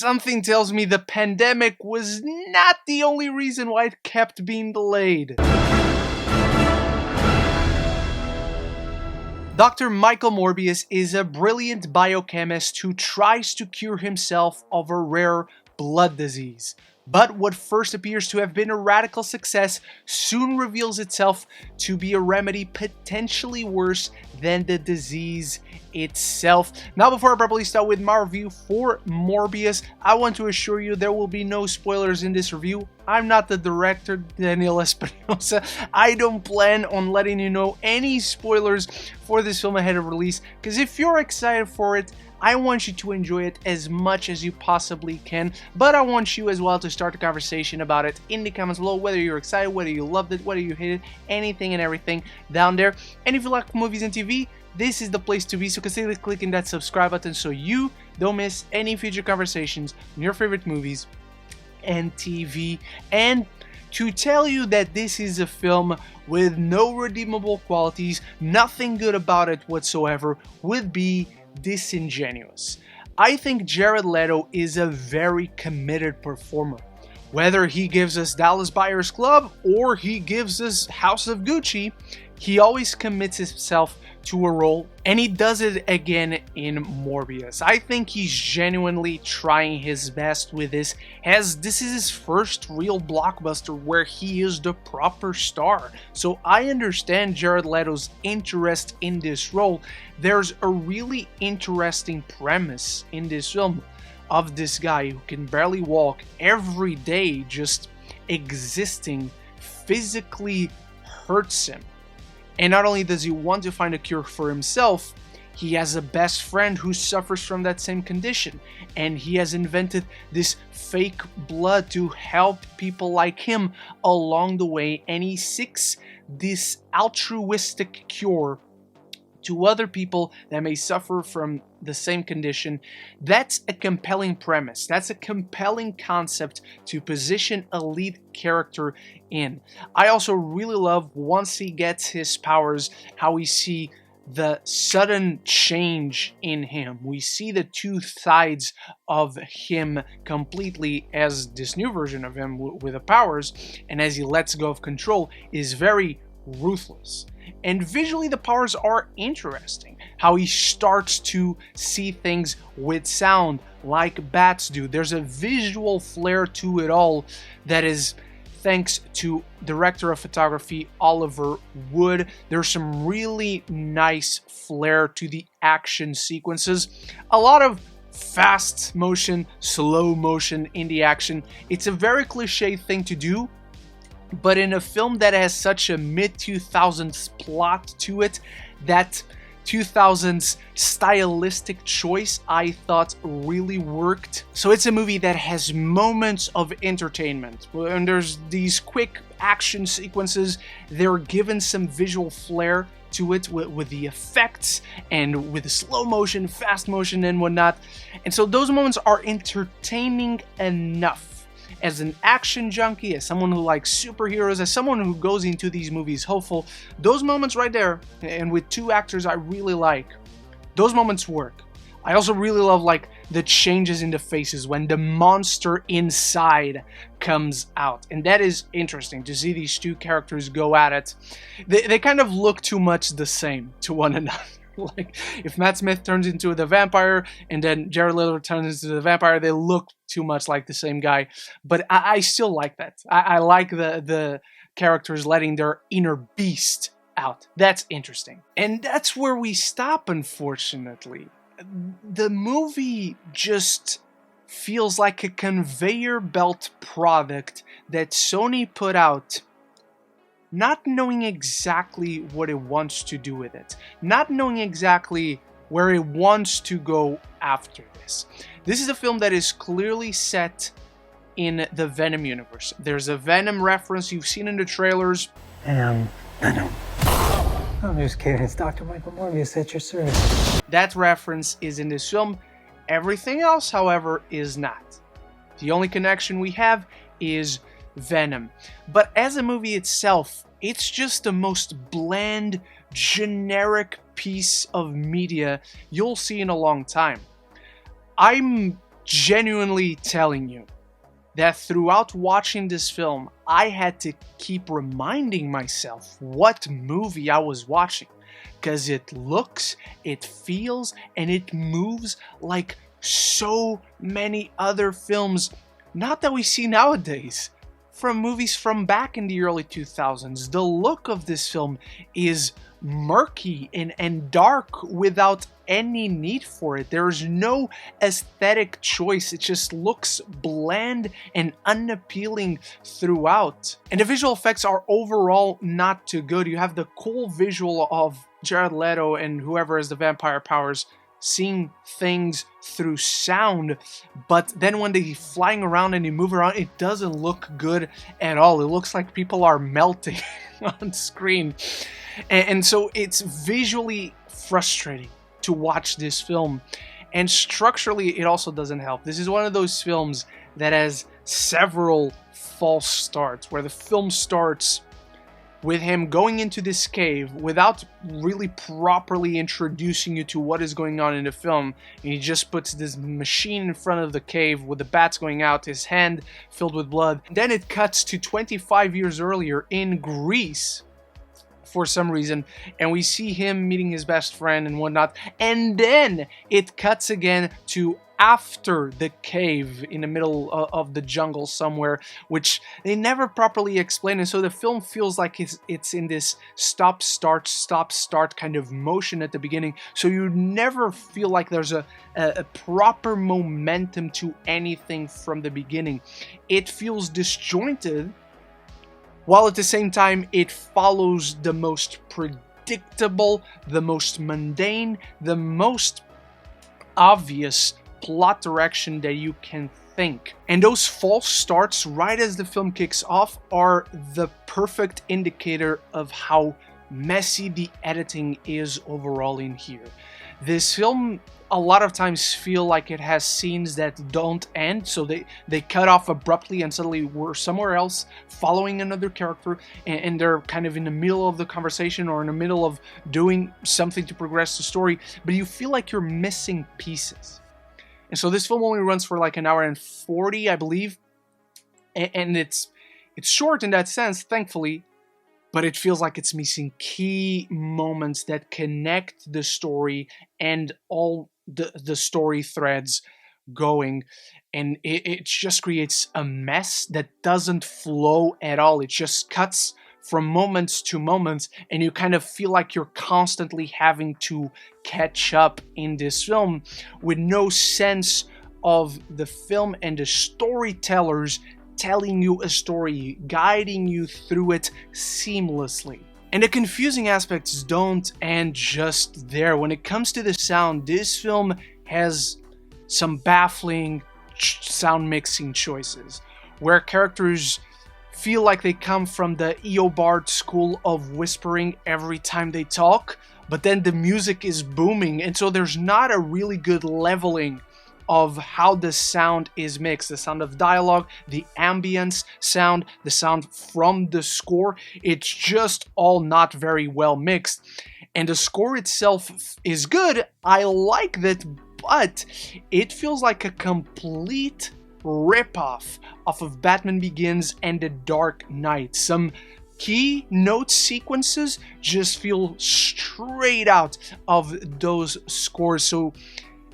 something tells me the pandemic was not the only reason why it kept being delayed. Dr. Michael Morbius is a brilliant biochemist who tries to cure himself of a rare blood disease. But what first appears to have been a radical success soon reveals itself to be a remedy potentially worse than the disease itself. Now, before I properly start with my review for Morbius, I want to assure you there will be no spoilers in this review. I'm not the director, Daniel Espinosa. I don't plan on letting you know any spoilers for this film ahead of release, because if you're excited for it, I want you to enjoy it as much as you possibly can, but I want you as well to start a conversation about it in the comments below, whether you're excited, whether you loved it, whether you hated it, anything and everything down there. And if you like movies and TV, this is the place to be, so consider clicking that subscribe button so you don't miss any future conversations on your favorite movies and TV. And to tell you that this is a film with no redeemable qualities, nothing good about it whatsoever, would be disingenuous. I think Jared Leto is a very committed performer. Whether he gives us Dallas Buyers Club or he gives us House of Gucci, he always commits himself to a role, and he does it again in Morbius. I think he's genuinely trying his best with this, as this is his first real blockbuster where he is the proper star. So I understand Jared Leto's interest in this role. There's a really interesting premise in this film of this guy who can barely walk every day, just existing physically hurts him. And not only does he want to find a cure for himself, he has a best friend who suffers from that same condition. And he has invented this fake blood to help people like him along the way. And he seeks this altruistic cure to other people that may suffer from the same condition. That's a compelling premise. That's a compelling concept to position a lead character in. I also really love, once he gets his powers, how we see the sudden change in him. We see the two sides of him completely as this new version of him with the powers, and as he lets go of control is very ruthless. And visually the powers are interesting. How he starts to see things with sound like bats do. There's a visual flair to it all that is thanks to director of photography Oliver Wood. There's some really nice flair to the action sequences. A lot of fast motion, slow motion in the action. It's a very cliche thing to do, but in a film that has such a mid-2000s plot to it, that 2000s stylistic choice I thought really worked. So it's a movie that has moments of entertainment. When there's these quick action sequences, they're given some visual flair to it with the effects and with the slow motion, fast motion and whatnot. And so those moments are entertaining enough. As an action junkie, as someone who likes superheroes, as someone who goes into these movies hopeful, those moments right there, and with two actors I really like, those moments work. I also really love like the changes in the faces when the monster inside comes out. And that is interesting to see these two characters go at it. They kind of look too much the same to one another. Like, if Matt Smith turns into the vampire and then Jared Leto turns into the vampire, they look too much like the same guy. But I still like that. I like the characters letting their inner beast out. That's interesting. And that's where we stop, unfortunately. The movie just feels like a conveyor belt product that Sony put out, not knowing exactly what it wants to do with it, not knowing exactly where it wants to go after this. This is a film that is clearly set in the Venom universe. There's a Venom reference you've seen in the trailers. Venom. I'm just kidding, it's Dr. Michael Morbius at your service. That reference is in this film. Everything else, however, is not. The only connection we have is Venom. But as a movie itself, it's just the most bland, generic piece of media you'll see in a long time. I'm genuinely telling you that throughout watching this film, I had to keep reminding myself what movie I was watching. Because it looks, it feels, and it moves like so many other films, not that we see nowadays, from movies from back in the early 2000s. The look of this film is murky and dark without any need for it. There is no aesthetic choice. It just looks bland and unappealing throughout. And the visual effects are overall not too good. You have the cool visual of Jared Leto and whoever has the vampire powers seeing things through sound, but then when they flying around and they move around, it doesn't look good at all. It looks like people are melting on screen. And so it's visually frustrating to watch this film. And structurally, it also doesn't help. This is one of those films that has several false starts, where the film starts with him going into this cave without really properly introducing you to what is going on in the film. And he just puts this machine in front of the cave with the bats going out, his hand filled with blood. Then it cuts to 25 years earlier in Greece for some reason, and we see him meeting his best friend and whatnot. And then it cuts again to after the cave in the middle of the jungle somewhere, which they never properly explain, and so the film feels like it's in this stop start kind of motion at the beginning, so you never feel like there's a proper momentum to anything from the beginning. It feels disjointed, while at the same time it follows the most predictable, the most mundane, the most obvious plot direction that you can think. And those false starts right as the film kicks off are the perfect indicator of how messy the editing is overall in here. This film a lot of times feel like it has scenes that don't end, so they cut off abruptly and suddenly we're somewhere else following another character, and they're kind of in the middle of the conversation or in the middle of doing something to progress the story, but you feel like you're missing pieces. And so this film only runs for like an hour and 40, I believe. And it's short in that sense, thankfully, but it feels like it's missing key moments that connect the story and all the story threads going. And it just creates a mess that doesn't flow at all. It just cuts from moments to moments, and you kind of feel like you're constantly having to catch up in this film with no sense of the film and the storytellers telling you a story, guiding you through it seamlessly. And the confusing aspects don't end just there. When it comes to the sound, this film has some baffling sound mixing choices, where characters feel like they come from the Eobard school of whispering every time they talk, but then the music is booming, and so there's not a really good leveling of how the sound is mixed. The sound of dialogue, the ambience sound, the sound from the score, it's just all not very well mixed. And the score itself is good, I like that, but it feels like a complete ripoff off of Batman Begins and The Dark Knight. Some key note sequences just feel straight out of those scores. So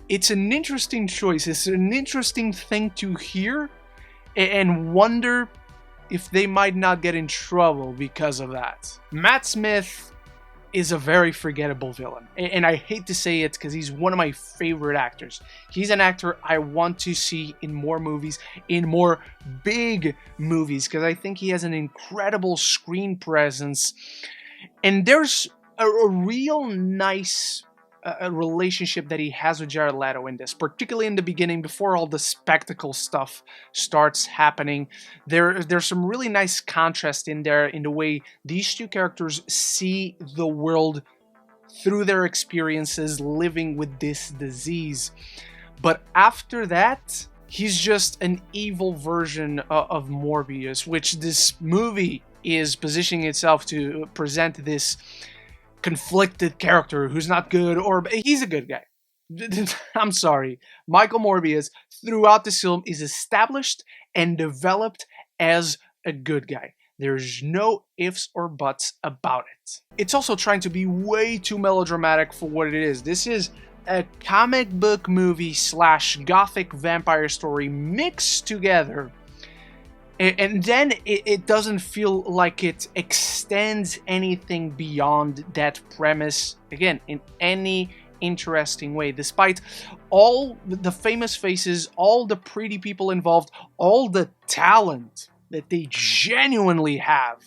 it's an interesting choice. It's an interesting thing to hear and wonder if they might not get in trouble because of that. Matt Smith is a very forgettable villain, and I hate to say it because he's one of my favorite actors. He's an actor I want to see in more movies, in more big movies, because I think he has an incredible screen presence, and there's a real nice relationship that he has with Jared Leto in this, particularly in the beginning before all the spectacle stuff starts happening. There's some really nice contrast in there in the way these two characters see the world through their experiences living with this disease. But after that, he's just an evil version of Morbius, which this movie is positioning itself to present this conflicted character who's not good, or he's a good guy. I'm sorry, Michael Morbius throughout this film is established and developed as a good guy. There's no ifs or buts about it. It's also trying to be way too melodramatic for what it is. This is a comic book movie / gothic vampire story mixed together. And then it doesn't feel like it extends anything beyond that premise, again, in any interesting way. Despite all the famous faces, all the pretty people involved, all the talent that they genuinely have,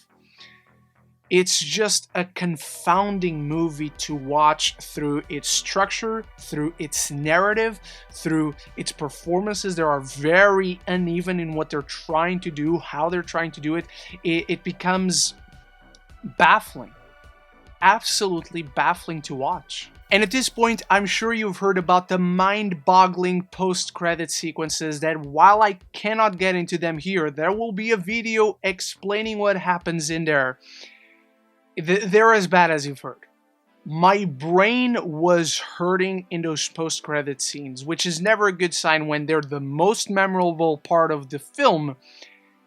it's just a confounding movie to watch through its structure, through its narrative, through its performances. They are very uneven in what they're trying to do, how they're trying to do it. It becomes baffling. Absolutely baffling to watch. And at this point, I'm sure you've heard about the mind-boggling post-credit sequences that, while I cannot get into them here, there will be a video explaining what happens in there. They're as bad as you've heard. My brain was hurting in those post-credit scenes, which is never a good sign when they're the most memorable part of the film,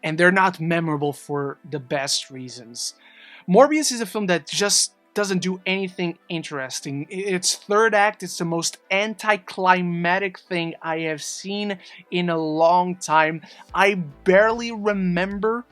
and they're not memorable for the best reasons. Morbius is a film that just doesn't do anything interesting. Its third act is the most anticlimactic thing I have seen in a long time. I barely remember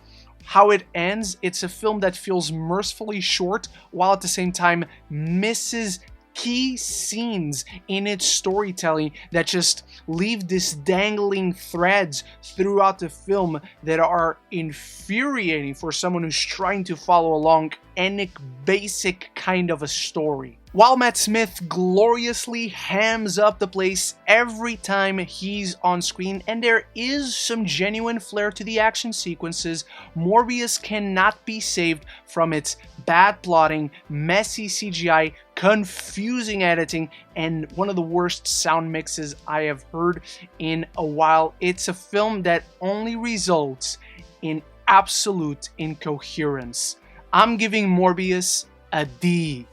how it ends. It's a film that feels mercifully short, while at the same time misses key scenes in its storytelling that just leave these dangling threads throughout the film that are infuriating for someone who's trying to follow along any basic kind of a story. While Matt Smith gloriously hams up the place every time he's on screen, and there is some genuine flair to the action sequences, Morbius cannot be saved from its bad plotting, messy CGI, confusing editing, and one of the worst sound mixes I have heard in a while. It's a film that only results in absolute incoherence. I'm giving Morbius a D.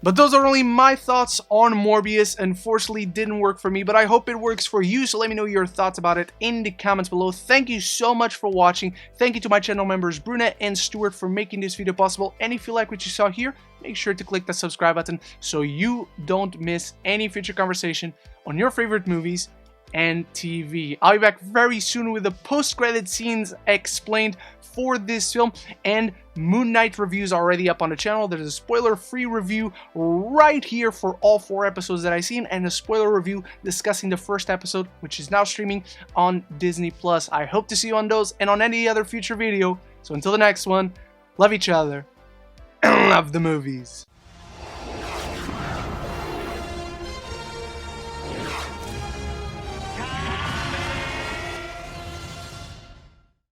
But those are only my thoughts on Morbius. Unfortunately, it didn't work for me, but I hope it works for you, so let me know your thoughts about it in the comments below. Thank you so much for watching. Thank you to my channel members Bruna and Stuart for making this video possible, and if you like what you saw here, make sure to click the subscribe button so you don't miss any future conversation on your favorite movies and TV. I'll be back very soon with the post-credit scenes explained for this film, and Moon Knight reviews already up on the channel. There's a spoiler-free review right here for all 4 episodes that I've seen, and a spoiler review discussing the first episode, which is now streaming on Disney+. I hope to see you on those and on any other future video. So until the next one, love each other and love the movies.